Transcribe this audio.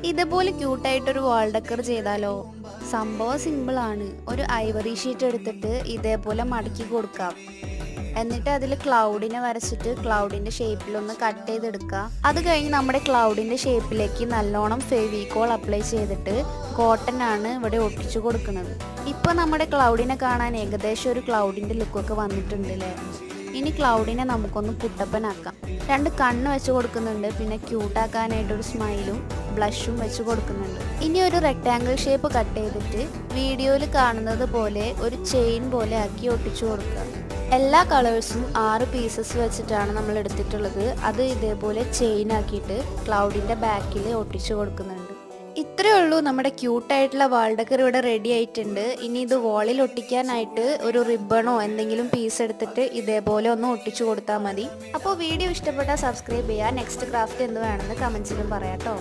ഇതുപോലെ ക്യൂട്ടായിട്ടൊരു വാൾ ഡെക്കർ ചെയ്താലോ? സംഭവം സിമ്പിളാണ്. ഒരു ഐവറി ഷീറ്റ് എടുത്തിട്ട് ഇതേപോലെ മടക്കി കൊടുക്കാം. എന്നിട്ട് അതിൽ ക്ലൗഡിനെ വരച്ചിട്ട് ക്ലൗഡിൻ്റെ ഷേപ്പിലൊന്ന് കട്ട് ചെയ്തെടുക്കുക. അത് കഴിഞ്ഞ് നമ്മുടെ ക്ലൗഡിൻ്റെ ഷേപ്പിലേക്ക് നല്ലോണം ഫെവിക്കോൾ അപ്ലൈ ചെയ്തിട്ട് കോട്ടൺ ആണ് ഇവിടെ ഒട്ടിച്ചു കൊടുക്കുന്നത്. ഇപ്പോൾ നമ്മുടെ ക്ലൗഡിനെ കാണാൻ ഏകദേശം ഒരു ക്ലൗഡിൻ്റെ ലുക്കൊക്കെ വന്നിട്ടുണ്ട് അല്ലേ? ഇനി ക്ലൗഡിനെ നമുക്കൊന്ന് കുട്ടപ്പനാക്കാം. 2 കണ്ണ് വെച്ച് കൊടുക്കുന്നുണ്ട്, പിന്നെ ക്യൂട്ടാക്കാനായിട്ടൊരു സ്മൈലും ബ്ലഷും വെച്ച് കൊടുക്കുന്നുണ്ട്. ഇനി ഒരു റെക്റ്റാങ്കിൾ ഷേപ്പ് കട്ട് ചെയ്തിട്ട് വീഡിയോയിൽ കാണുന്നത് പോലെ ഒരു ചെയിൻ പോലെ ആക്കി ഒട്ടിച്ചു കൊടുക്കുക. എല്ലാ കളേഴ്സും 6 പീസസ് വെച്ചിട്ടാണ് നമ്മൾ എടുത്തിട്ടുള്ളത്. അത് ഇതേപോലെ ചെയിൻ ആക്കിയിട്ട് ക്ലൗഡിൻ്റെ ബാക്കിൽ ഒട്ടിച്ചു കൊടുക്കുന്നുണ്ട്. ഇത്രയേ ഉള്ളൂ, നമ്മുടെ ക്യൂട്ടായിട്ടുള്ള വാൾ ഡെക്കർ ഇവിടെ റെഡി ആയിട്ടുണ്ട്. ഇനി ഇത് വാളിൽ ഒട്ടിക്കാനായിട്ട് ഒരു റിബണോ എന്തെങ്കിലും പീസ് എടുത്തിട്ട് ഇതേപോലെ ഒന്ന് ഒട്ടിച്ചു കൊടുത്താൽ മതി. അപ്പോൾ വീഡിയോ ഇഷ്ടപ്പെട്ടാൽ സബ്സ്ക്രൈബ് ചെയ്യുക. നെക്സ്റ്റ് ക്രാഫ്റ്റ് എന്ത് വേണമെന്ന് കമൻസിലും പറയാം കേട്ടോ.